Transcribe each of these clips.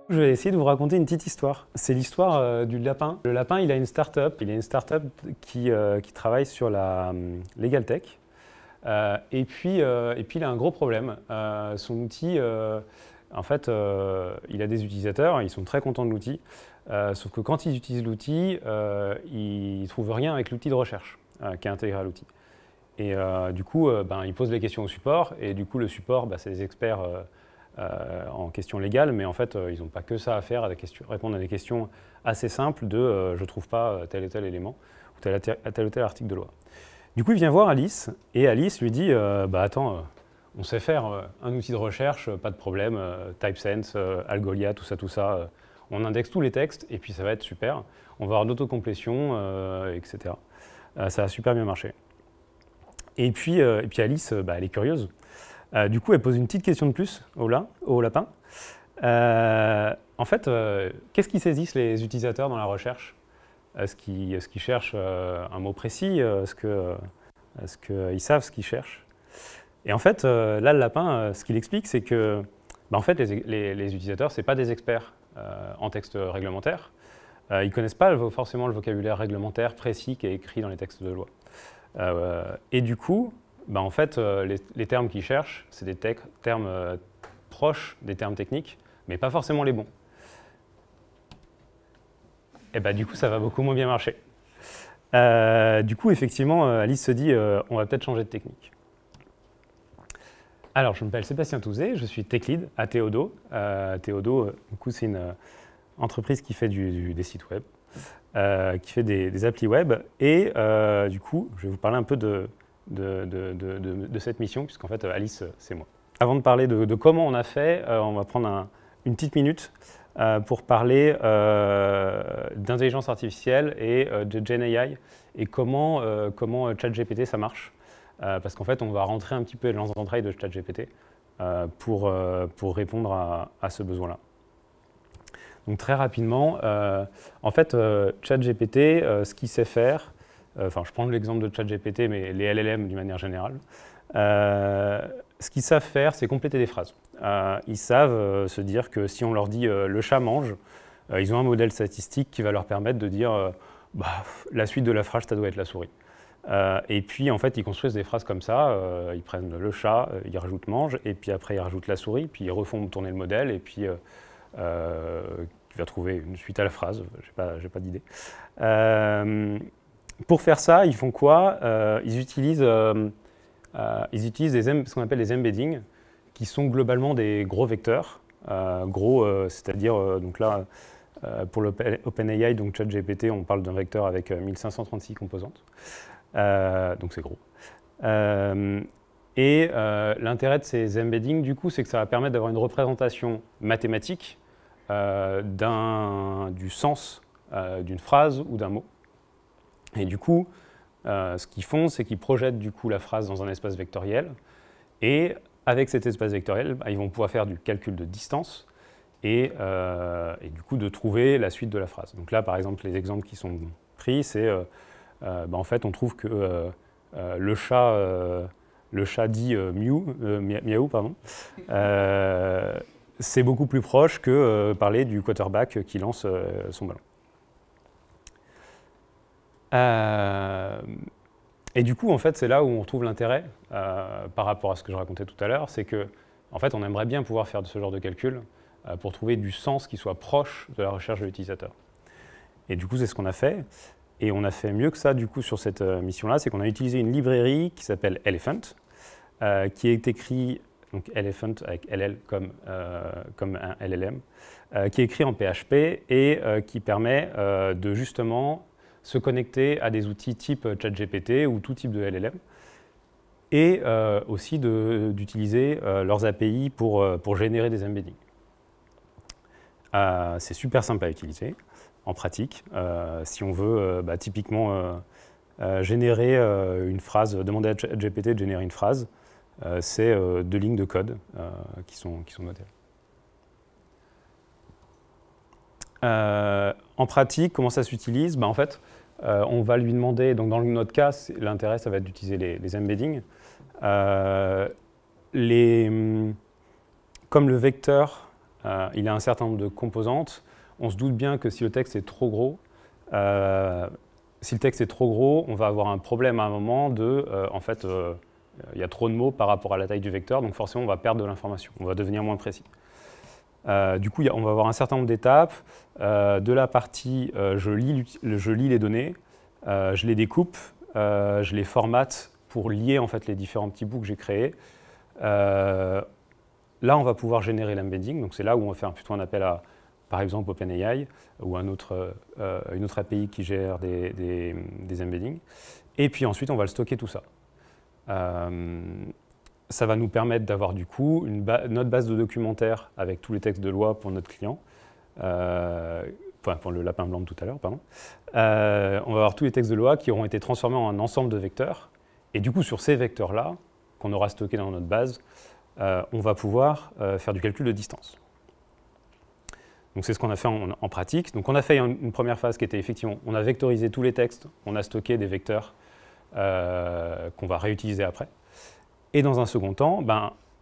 Je vais essayer de vous raconter une petite histoire. C'est l'histoire du lapin. Le lapin, il a une start-up. Il a une start-up qui travaille sur la legal tech. Et puis, il a un gros problème. Son outil, en fait, il a des utilisateurs, ils sont très contents de l'outil. Sauf que quand ils utilisent l'outil, ils ne trouvent rien avec l'outil de recherche qui est intégré à l'outil. Et du coup, ils posent les questions au support. Et du coup, le support, c'est des experts en questions légales, mais en fait, ils n'ont pas que ça à faire, répondre à des questions assez simples de je ne trouve pas tel et tel élément ou tel ou tel article de loi. Du coup, il vient voir Alice, et Alice lui dit attends, on sait faire un outil de recherche, pas de problème, TypeSense, Algolia, tout ça, on indexe tous les textes, et puis ça va être super. On va avoir d'autocomplétion, etc. Ça a super bien marché. Et puis Alice, elle est curieuse. Du coup, elle pose une petite question de plus au lapin. En fait, qu'est-ce qu'ils saisissent les utilisateurs dans la recherche? Est-ce qu'ils cherchent un mot précis? Est-ce qu'ils savent ce qu'ils cherchent? Et en fait, là, le lapin, ce qu'il explique, c'est que en fait, les utilisateurs, ce n'est pas des experts en texte réglementaire. Ils ne connaissent pas forcément le vocabulaire réglementaire précis qui est écrit dans les textes de loi. Et du coup, en fait, les termes qu'ils cherchent, c'est des termes proches des termes techniques, mais pas forcément les bons. Et du coup, ça va beaucoup moins bien marcher. Du coup, effectivement, Alice se dit on va peut-être changer de technique. Alors, je m'appelle Sébastien Touzé, je suis tech lead à Theodo. Theodo, du coup, c'est une entreprise qui fait des sites web, qui fait des applis web. Et du coup, je vais vous parler un peu de cette mission, puisqu'en fait, Alice, c'est moi. Avant de parler de comment on a fait, on va prendre une petite minute pour parler d'intelligence artificielle et de GenAI et comment ChatGPT, ça marche. Parce qu'en fait, on va rentrer un petit peu dans les entrailles de ChatGPT pour répondre à ce besoin-là. Donc très rapidement, en fait, ChatGPT, ce qu'il sait faire, je prends l'exemple de ChatGPT, mais les LLM d'une manière générale. Ce qu'ils savent faire, c'est compléter des phrases. Ils savent se dire que si on leur dit « le chat mange », ils ont un modèle statistique qui va leur permettre de dire la suite de la phrase, ça doit être la souris. Et puis, en fait, ils construisent des phrases comme ça. Ils prennent le chat, ils rajoutent « mange », et puis après, ils rajoutent la souris, puis ils refont tourner le modèle, et puis il va trouver une suite à la phrase. J'ai pas d'idée. Pour faire ça, ils font quoi? Ils utilisent ce qu'on appelle les embeddings, qui sont globalement des gros vecteurs. C'est-à-dire, donc là, pour l'OpenAI, donc ChatGPT, on parle d'un vecteur avec 1536 composantes. Donc c'est gros. L'intérêt de ces embeddings, du coup, c'est que ça va permettre d'avoir une représentation mathématique du sens d'une phrase ou d'un mot. Et du coup, ce qu'ils font, c'est qu'ils projettent du coup la phrase dans un espace vectoriel. Et avec cet espace vectoriel, ils vont pouvoir faire du calcul de distance et du coup de trouver la suite de la phrase. Donc là, par exemple, les exemples qui sont pris, c'est en fait, on trouve que le chat dit miaou, pardon. C'est beaucoup plus proche que parler du quarterback qui lance son ballon. Et du coup, en fait, c'est là où on retrouve l'intérêt par rapport à ce que je racontais tout à l'heure, c'est que, en fait, on aimerait bien pouvoir faire ce genre de calcul pour trouver du sens qui soit proche de la recherche de l'utilisateur. Et du coup, c'est ce qu'on a fait. Et on a fait mieux que ça, du coup, sur cette mission-là, c'est qu'on a utilisé une librairie qui s'appelle Elephant, qui est écrit, donc Elephant avec LL comme un LLM, qui est écrit en PHP et qui permet de justement se connecter à des outils type ChatGPT ou tout type de LLM, et aussi d'utiliser leurs API pour générer des embeddings. C'est super simple à utiliser en pratique. Si on veut typiquement générer une phrase, demander à ChatGPT de générer une phrase, c'est 2 lignes de code qui sont notées. En pratique, comment ça s'utilise? En fait, on va lui demander, donc dans notre cas, l'intérêt, ça va être d'utiliser les embeddings. comme le vecteur, il a un certain nombre de composantes, on se doute bien que si le texte est trop gros, on va avoir un problème à un moment de, il y a trop de mots par rapport à la taille du vecteur, donc forcément on va perdre de l'information, on va devenir moins précis. Du coup, on va avoir un certain nombre d'étapes. De la partie, je lis les données, je les découpe, je les formate pour lier en fait les différents petits bouts que j'ai créés. Là, on va pouvoir générer l'embedding, donc c'est là où on va faire plutôt un appel à, par exemple, OpenAI ou une autre API qui gère des embeddings. Et puis ensuite, on va le stocker tout ça. Ça va nous permettre d'avoir du coup notre base de documentaire avec tous les textes de loi pour notre client, pour le lapin blanc de tout à l'heure, pardon. On va avoir tous les textes de loi qui auront été transformés en un ensemble de vecteurs. Et du coup, sur ces vecteurs-là, qu'on aura stockés dans notre base, on va pouvoir faire du calcul de distance. Donc c'est ce qu'on a fait en pratique. Donc on a fait une première phase qui était effectivement, on a vectorisé tous les textes, on a stocké des vecteurs qu'on va réutiliser après. Et dans un second temps,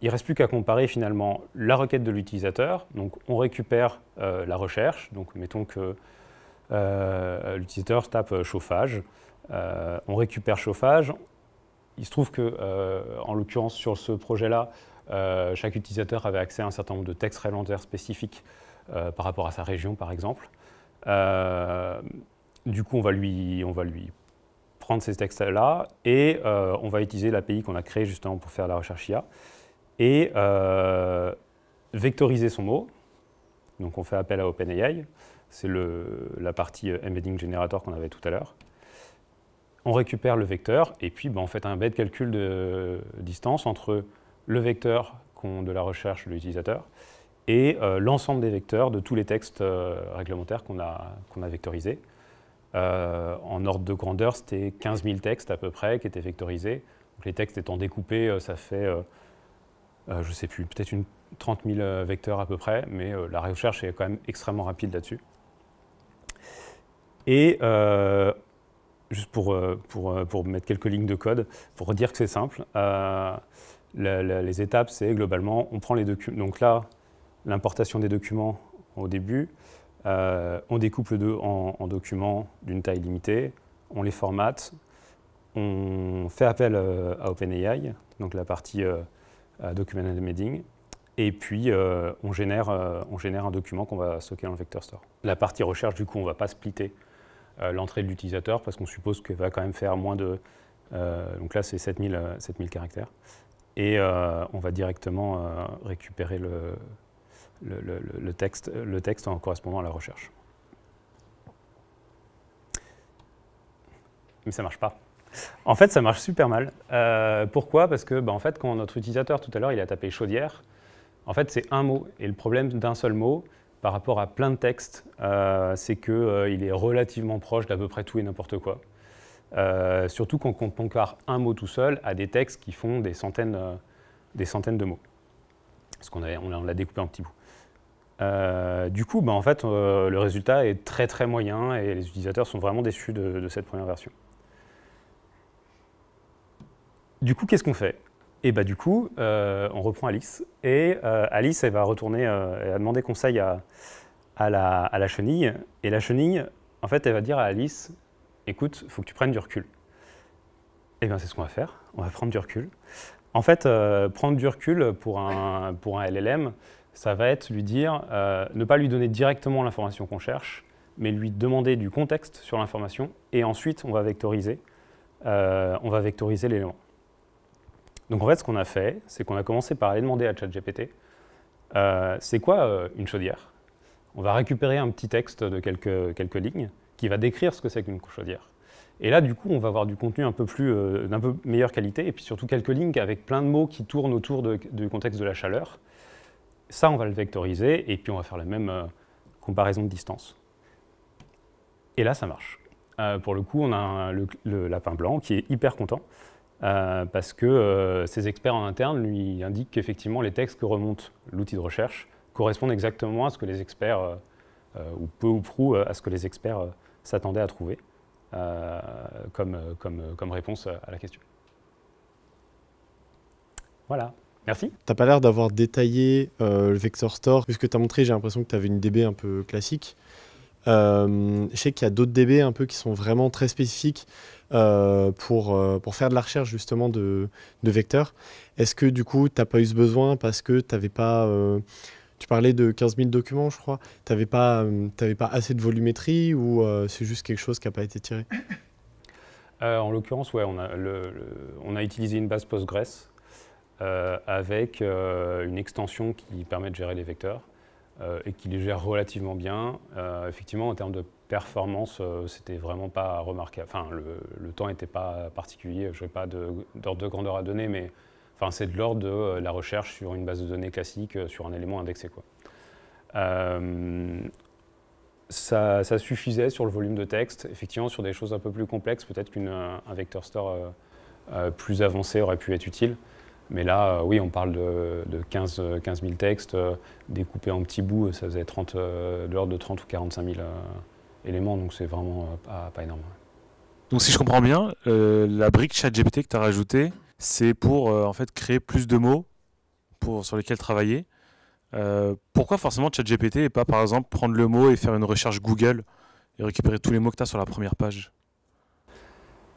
il ne reste plus qu'à comparer finalement la requête de l'utilisateur. Donc on récupère la recherche. Donc mettons que l'utilisateur tape chauffage. On récupère chauffage. Il se trouve que, en l'occurrence sur ce projet-là, chaque utilisateur avait accès à un certain nombre de textes réglementaires spécifiques par rapport à sa région, par exemple. Du coup, on va lui prendre ces textes-là et on va utiliser l'API qu'on a créée justement pour faire la recherche IA et vectoriser son mot. Donc on fait appel à OpenAI, c'est la partie embedding generator qu'on avait tout à l'heure. On récupère le vecteur et puis on fait un bête calcul de distance entre le vecteur de la recherche de l'utilisateur et l'ensemble des vecteurs de tous les textes réglementaires qu'on a vectorisés. En ordre de grandeur, c'était 15 000 textes à peu près qui étaient vectorisés. Donc, les textes étant découpés, ça fait, je ne sais plus, peut-être 30 000 vecteurs à peu près, mais la recherche est quand même extrêmement rapide là-dessus. Et juste pour mettre quelques lignes de code, pour dire que c'est simple, les étapes, c'est globalement, on prend les documents. Donc là, l'importation des documents au début, on découpe le deux en documents d'une taille limitée, on les formate, on fait appel à OpenAI, donc la partie document embedding, et puis on génère un document qu'on va stocker dans le vector store. La partie recherche, du coup, on ne va pas splitter l'entrée de l'utilisateur parce qu'on suppose qu'il va quand même faire moins de... donc là, c'est 7000 caractères. Et on va directement récupérer le texte en correspondant à la recherche. Mais ça ne marche pas. En fait, ça marche super mal. Pourquoi? Parce que en fait, quand notre utilisateur, tout à l'heure, il a tapé chaudière, en fait, c'est un mot. Et le problème d'un seul mot, par rapport à plein de textes, c'est qu'il est relativement proche d'à peu près tout et n'importe quoi. Surtout quand on compare un mot tout seul à des textes qui font des centaines de mots. Parce qu'on l'a découpé en petits bouts. Du coup, en fait, le résultat est très très moyen et les utilisateurs sont vraiment déçus de cette première version. Du coup, qu'est-ce qu'on fait? Et du coup, on reprend Alice. Et Alice, elle va retourner, elle va demander conseil à la chenille. Et la chenille, en fait, elle va dire à Alice, écoute, il faut que tu prennes du recul. Et bien, c'est ce qu'on va faire. On va prendre du recul. En fait, prendre du recul pour un LLM, ça va être lui dire, ne pas lui donner directement l'information qu'on cherche, mais lui demander du contexte sur l'information. Et ensuite, on va vectoriser l'élément. Donc en fait, ce qu'on a fait, c'est qu'on a commencé par aller demander à ChatGPT, c'est quoi une chaudière? On va récupérer un petit texte de quelques lignes qui va décrire ce que c'est qu'une chaudière. Et là, du coup, on va avoir du contenu d'un peu meilleure qualité, et puis surtout quelques lignes avec plein de mots qui tournent autour du contexte de la chaleur. Ça, on va le vectoriser, et puis on va faire la même comparaison de distance. Et là, ça marche. Pour le coup, on a le lapin blanc qui est hyper content, parce que ses experts en interne lui indiquent qu'effectivement, les textes que remonte l'outil de recherche correspondent exactement à ce que les experts, ou peu ou prou, à ce que les experts s'attendaient à trouver comme réponse à la question. Voilà. Merci. T'as pas l'air d'avoir détaillé le Vector Store. Puisque tu as montré, j'ai l'impression que tu avais une DB un peu classique. Je sais qu'il y a d'autres DB un peu qui sont vraiment très spécifiques pour faire de la recherche justement de vecteurs. Est-ce que du coup, tu n'as pas eu ce besoin parce que tu n'avais pas... tu parlais de 15 000 documents, je crois. Tu n'avais pas assez de volumétrie ou c'est juste quelque chose qui n'a pas été tiré? En l'occurrence, ouais, on a utilisé une base Postgres avec une extension qui permet de gérer les vecteurs et qui les gère relativement bien. Effectivement, en termes de performance, c'était vraiment pas remarquable. Enfin, le temps n'était pas particulier. Je n'ai pas d'ordre de grandeur à donner, mais enfin, c'est de l'ordre de la recherche sur une base de données classique, sur un élément indexé, quoi. Ça suffisait sur le volume de texte. Effectivement, sur des choses un peu plus complexes, peut-être qu'un vector store plus avancé aurait pu être utile. Mais là, oui, on parle de 15 000 textes découpés en petits bouts. Ça faisait de l'ordre de 30 ou 45 000 éléments, donc c'est vraiment pas énorme. Donc si je comprends bien, la brique ChatGPT que tu as rajoutée, c'est pour en fait créer plus de mots sur lesquels travailler. Pourquoi forcément ChatGPT et pas par exemple prendre le mot et faire une recherche Google et récupérer tous les mots que tu as sur la première page?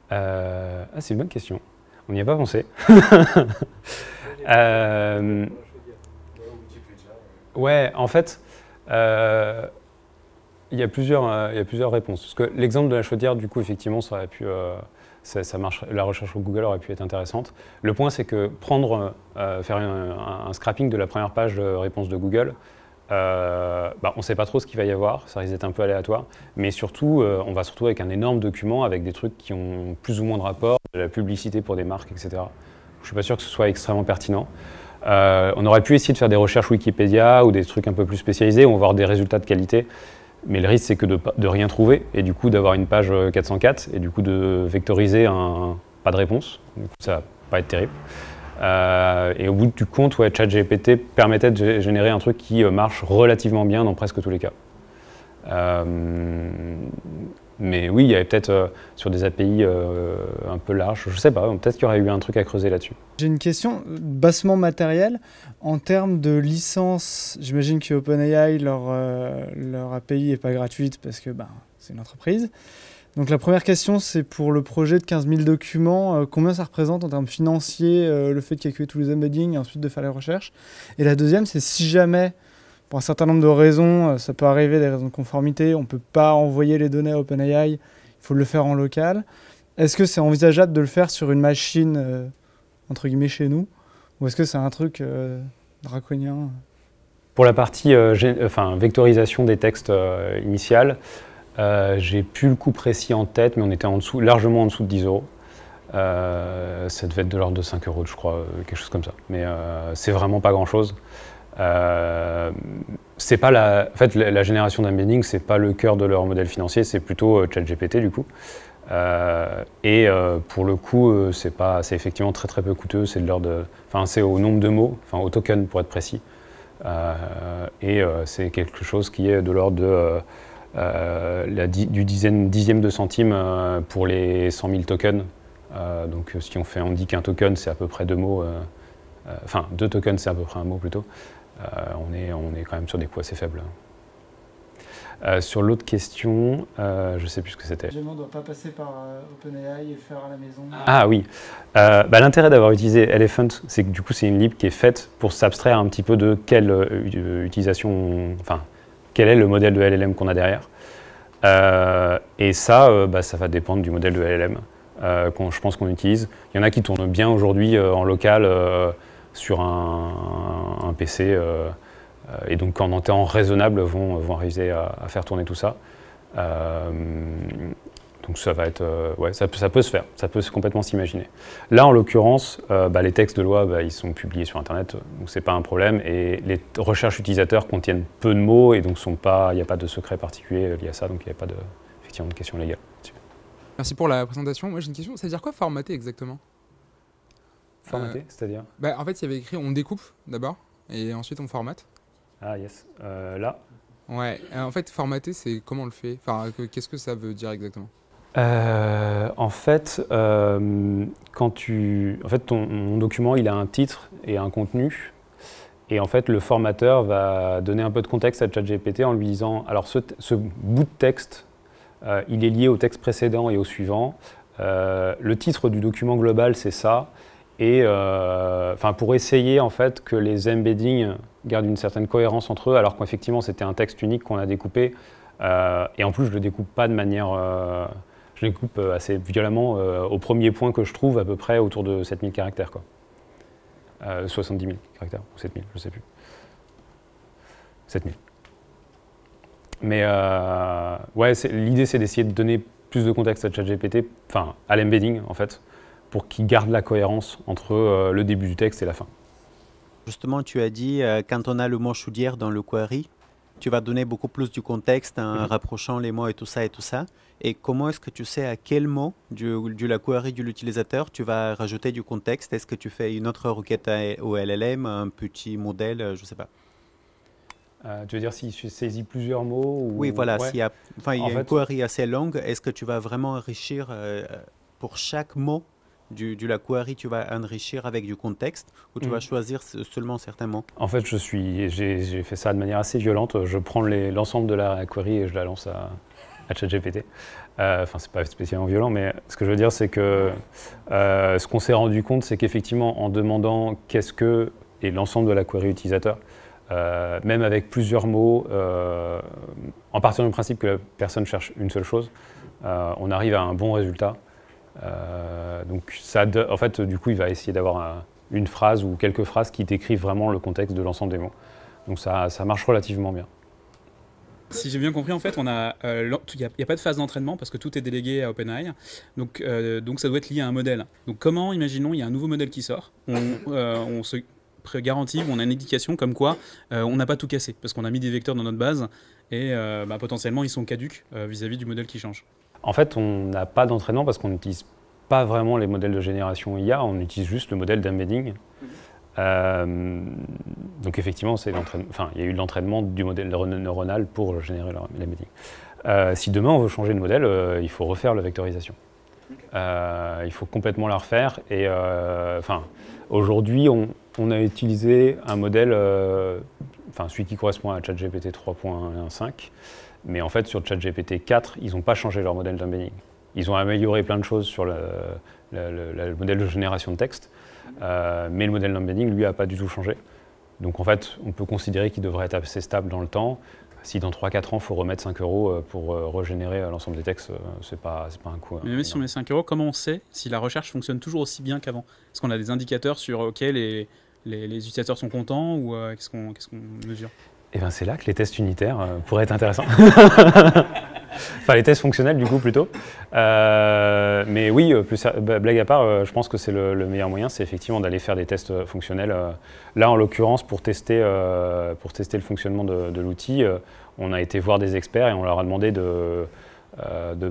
C'est une bonne question. On n'y a pas pensé. Ouais, en fait, il y a plusieurs réponses. Parce que l'exemple de la chaudière, du coup, effectivement, ça aurait pu, ça marche, la recherche sur Google aurait pu être intéressante. Le point, c'est que faire un scrapping de la première page de réponse de Google, on ne sait pas trop ce qu'il va y avoir, ça risque d'être un peu aléatoire, mais surtout, on va se retrouver avec un énorme document avec des trucs qui ont plus ou moins de rapport, de la publicité pour des marques, etc. Je ne suis pas sûr que ce soit extrêmement pertinent. On aurait pu essayer de faire des recherches Wikipédia ou des trucs un peu plus spécialisés où on va avoir des résultats de qualité, mais le risque c'est que de rien trouver et du coup d'avoir une page 404 et du coup de vectoriser pas de réponse, du coup, ça va pas être terrible. Et au bout du compte, ouais, ChatGPT permettait de générer un truc qui marche relativement bien dans presque tous les cas. Mais oui, il y avait peut-être sur des API un peu larges, je sais pas, peut-être qu'il y aurait eu un truc à creuser là-dessus. J'ai une question bassement matérielle. En termes de licence, j'imagine que OpenAI, leur API n'est pas gratuite parce que c'est une entreprise. Donc la première question, c'est pour le projet de 15 000 documents, combien ça représente en termes financiers, le fait de calculer tous les embeddings et ensuite de faire les recherches. Et la deuxième, c'est si jamais, pour un certain nombre de raisons, ça peut arriver, des raisons de conformité, on ne peut pas envoyer les données à OpenAI, il faut le faire en local. Est-ce que c'est envisageable de le faire sur une machine, entre guillemets, chez nous? Ou est-ce que c'est un truc draconien? Pour la partie vectorisation des textes initiales, j'ai plus le coût précis en tête, mais on était largement en dessous de 10 €. Ça devait être de l'ordre de 5 €, je crois, quelque chose comme ça. Mais c'est vraiment pas grand-chose. C'est pas la génération d'embedding, c'est pas le cœur de leur modèle financier, c'est plutôt ChatGPT du coup. Pour le coup, c'est effectivement très très peu coûteux. C'est de l'ordre, c'est au nombre de mots, au token pour être précis. C'est quelque chose qui est de l'ordre de du dixième de centime pour les 100 000 tokens. Donc si on dit qu'un token c'est à peu près 2 mots, 2 tokens c'est à peu près un mot plutôt, on est quand même sur des coûts assez faibles. Sur l'autre question, je ne sais plus ce que c'était. On ne doit pas passer par OpenAI et faire à la maison. Ah oui. L'intérêt d'avoir utilisé Elephant, c'est que du coup c'est une lib qui est faite pour s'abstraire un petit peu de quelle utilisation, quel est le modèle de LLM qu'on a derrière. Et ça va dépendre du modèle de LLM je pense qu'on utilise. Il y en a qui tournent bien aujourd'hui en local sur un PC. Et donc en temps raisonnable vont réussir à faire tourner tout ça. Donc ça va être, ça peut se faire, ça peut complètement s'imaginer. Là en l'occurrence, les textes de loi, ils sont publiés sur Internet, donc c'est pas un problème. Et les recherches utilisateurs contiennent peu de mots et donc il n'y a pas de secret particulier lié à ça, donc il n'y a pas effectivement de question légale là-dessus. Merci pour la présentation. Moi j'ai une question, ça veut dire quoi formater exactement? Formater, c'est-à-dire? En fait il y avait écrit on découpe d'abord et ensuite on formate. Ah yes, là. Ouais, en fait formater c'est comment on le fait? Qu'est-ce que ça veut dire exactement? En fait, ton document, il a un titre et un contenu. Et en fait, le formateur va donner un peu de contexte à ChatGPT en lui disant, alors ce bout de texte, il est lié au texte précédent et au suivant. Le titre du document global, c'est ça. Et pour essayer en fait que les embeddings gardent une certaine cohérence entre eux, alors qu'effectivement c'était un texte unique qu'on a découpé. Et en plus, je le découpe pas de manière... je le découpe assez violemment au premier point que je trouve, à peu près autour de 7000 caractères, quoi. 70 000 caractères, ou 7000, je ne sais plus. 7000. Mais ouais, l'idée c'est d'essayer de donner plus de contexte à ChatGPT, enfin à l'embedding en fait, pour qu'il garde la cohérence entre le début du texte et la fin. Justement, tu as dit, quand on a le mot chaudière dans le query, tu vas donner beaucoup plus du contexte en rapprochant les mots et tout ça et tout ça. Et comment est-ce que tu sais à quel mot de la query de l'utilisateur tu vas rajouter du contexte? Est-ce que tu fais une autre requête au LLM, un petit modèle, je ne sais pas. Tu veux dire si je saisis plusieurs mots ou... Oui, voilà. Ouais. S'il y a, il y a une query assez longue, est-ce que tu vas vraiment enrichir pour chaque mot de la query, tu vas enrichir avec du contexte ou tu vas choisir seulement certains mots? En fait, j'ai fait ça de manière assez violente. Je prends l'ensemble de la query et je la lance à ChatGPT. Enfin, c'est pas spécialement violent, mais ce que je veux dire, c'est que ce qu'on s'est rendu compte, c'est qu'effectivement, en demandant qu'est-ce que et l'ensemble de la query utilisateur, même avec plusieurs mots, en partant du principe que la personne cherche une seule chose, on arrive à un bon résultat. Donc, en fait, du coup, il va essayer d'avoir une phrase ou quelques phrases qui décrivent vraiment le contexte de l'ensemble des mots. Donc, ça marche relativement bien. Si j'ai bien compris, en fait, il n'y a pas de phase d'entraînement parce que tout est délégué à OpenAI. Donc ça doit être lié à un modèle. Donc comment, imaginons, il y a un nouveau modèle qui sort, on se garantit, on a une indication comme quoi on n'a pas tout cassé parce qu'on a mis des vecteurs dans notre base et potentiellement ils sont caducs vis-à-vis du modèle qui change. En fait, on n'a pas d'entraînement parce qu'on n'utilise pas vraiment les modèles de génération IA, on utilise juste le modèle d'embedding. Donc effectivement, il y a eu de l'entraînement du modèle neuronal pour générer l'embedding. Si demain on veut changer de modèle, il faut refaire la vectorisation. Il faut complètement la refaire. Et aujourd'hui, on a utilisé un modèle, celui qui correspond à ChatGPT 3.5, mais en fait sur ChatGPT 4, ils n'ont pas changé leur modèle d'embedding. Ils ont amélioré plein de choses sur le modèle de génération de texte. Mais le modèle d'embedding, lui, n'a pas du tout changé. Donc en fait, on peut considérer qu'il devrait être assez stable dans le temps. Si dans 3-4 ans, il faut remettre 5 € pour régénérer l'ensemble des textes, c'est pas un coût. Mais même si on met 5 €, comment on sait si la recherche fonctionne toujours aussi bien qu'avant? Est-ce qu'on a des indicateurs sur OK, les utilisateurs sont contents ou qu'est-ce qu'on mesure? Eh bien, c'est là que les tests unitaires pourraient être intéressants. Enfin, les tests fonctionnels, du coup, plutôt. Mais oui, blague à part, je pense que c'est le meilleur moyen, c'est effectivement d'aller faire des tests fonctionnels. Là, en l'occurrence, pour tester le fonctionnement de l'outil, on a été voir des experts et on leur a demandé de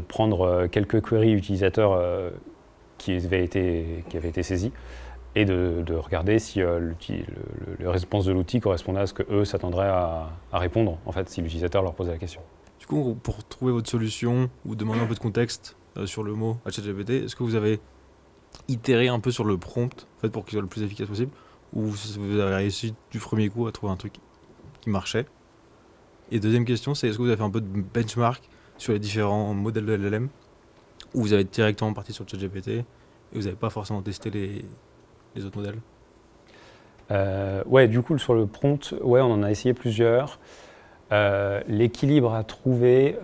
prendre quelques queries utilisateurs qui avaient été saisies et de regarder si la réponse de l'outil correspondait à ce qu'eux s'attendraient à répondre, en fait, si l'utilisateur leur posait la question. Du coup, pour trouver votre solution ou demander un peu de contexte sur le mot à ChatGPT, est-ce que vous avez itéré un peu sur le prompt en fait, pour qu'il soit le plus efficace possible, ou vous avez réussi du premier coup à trouver un truc qui marchait? Et deuxième question, c'est est-ce que vous avez fait un peu de benchmark sur les différents modèles de LLM, ou vous avez directement parti sur ChatGPT et vous n'avez pas forcément testé les autres modèles? Ouais, du coup, sur le prompt, ouais, on en a essayé plusieurs. L'équilibre à trouver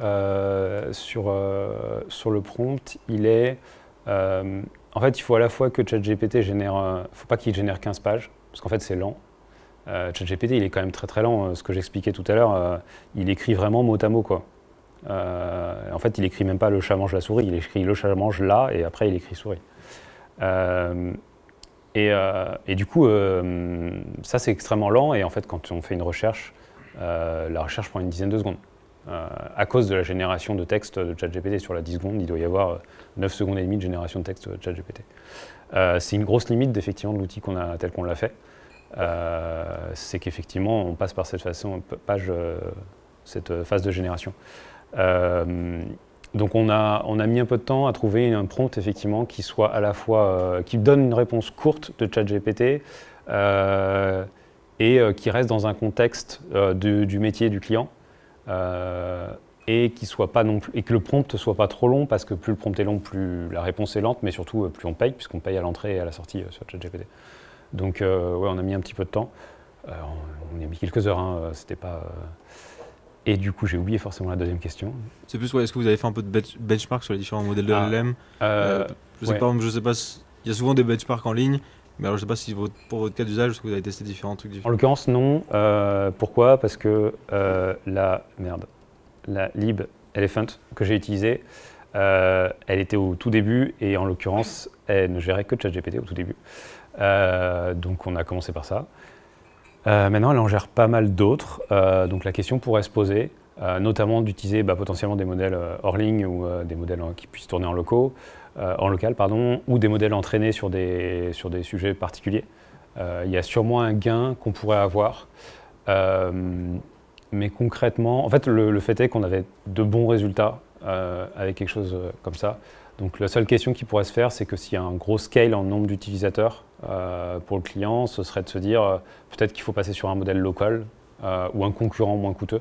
sur le prompt, il est... en fait, il faut à la fois que ChatGPT génère... faut pas qu'il génère 15 pages, parce qu'en fait, c'est lent. ChatGPT, il est quand même très très lent. Ce que j'expliquais tout à l'heure, il écrit vraiment mot à mot, quoi. En fait, il écrit même pas le chat mange la souris, il écrit le chat mange là, et après, il écrit souris. Et du coup, ça, c'est extrêmement lent, et en fait, quand on fait une recherche, la recherche prend une dizaine de secondes. À cause de la génération de texte de ChatGPT sur la 10 secondes, il doit y avoir 9 secondes et demie de génération de texte de ChatGPT. C'est une grosse limite effectivement de l'outil tel qu'on l'a fait. C'est qu'effectivement on passe par cette phase de génération. Donc on a mis un peu de temps à trouver un prompt effectivement qui soit à la fois qui donne une réponse courte de ChatGPT et qui reste dans un contexte du métier du client et qui soit pas non plus, et que le prompt soit pas trop long parce que plus le prompt est long, plus la réponse est lente, mais surtout plus on paye puisqu'on paye à l'entrée et à la sortie sur ChatGPT. Donc ouais, on a mis un petit peu de temps. On y a mis quelques heures, hein, c'était pas. Et du coup, j'ai oublié forcément la deuxième question. C'est plus, est-ce que vous avez fait un peu de benchmark sur les différents modèles de LLM je sais ouais. pas, je sais pas, il y a souvent des benchmarks en ligne, mais alors je sais pas si pour votre cas d'usage, est-ce que vous avez testé différents trucs En différents. l'occurrence, non. Pourquoi? Parce que la lib Elephant que j'ai utilisée, elle était au tout début et en l'occurrence, elle ne gérait que ChatGPT au tout début. Donc on a commencé par ça. Maintenant, elle en gère pas mal d'autres. Donc la question pourrait se poser, notamment d'utiliser potentiellement des modèles hors ligne ou des modèles qui puissent tourner en local, ou des modèles entraînés sur des sujets particuliers. Il y a sûrement un gain qu'on pourrait avoir. Mais concrètement, en fait, le fait est qu'on avait de bons résultats avec quelque chose comme ça. Donc la seule question qui pourrait se faire, c'est que s'il y a un gros scale en nombre d'utilisateurs pour le client, ce serait de se dire peut-être qu'il faut passer sur un modèle local ou un concurrent moins coûteux.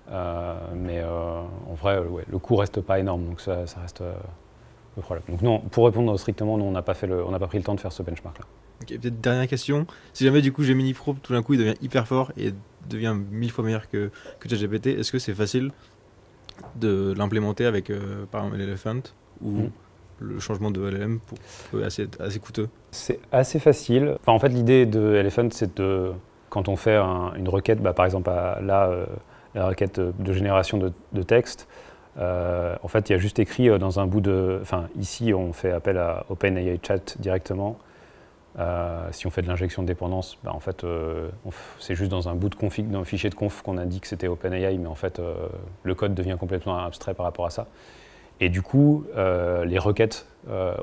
Mais en vrai, ouais, le coût reste pas énorme, donc ça reste le problème. Donc non, pour répondre strictement, non, on n'a pas pris le temps de faire ce benchmark-là. Ok, peut-être dernière question. Si jamais du coup Gemini Pro, tout d'un coup, il devient hyper fort et devient 1000 fois meilleur que ChatGPT, est-ce que c'est facile de l'implémenter avec par exemple l'Elephant ou le changement de LLM peut être assez coûteux? C'est assez facile. Enfin, en fait, l'idée de Elephant, c'est quand on fait une requête, par exemple la requête de génération de texte, en fait, il y a juste écrit dans un bout de... Enfin, ici, on fait appel à OpenAI Chat directement. Si on fait de l'injection de dépendance, en fait, c'est juste dans un bout de config, dans un fichier de conf qu'on a dit que c'était OpenAI, mais en fait, le code devient complètement abstrait par rapport à ça. Et du coup, les requêtes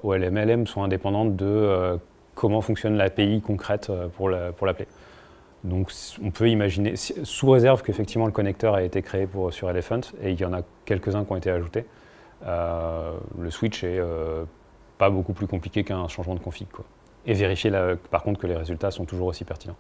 OLM-LM sont indépendantes de comment fonctionne l'API concrète pour l'appeler. Donc on peut imaginer, sous réserve qu'effectivement le connecteur a été créé sur Elephant, et il y en a quelques-uns qui ont été ajoutés, le switch est pas beaucoup plus compliqué qu'un changement de config, quoi. Et vérifier par contre que les résultats sont toujours aussi pertinents.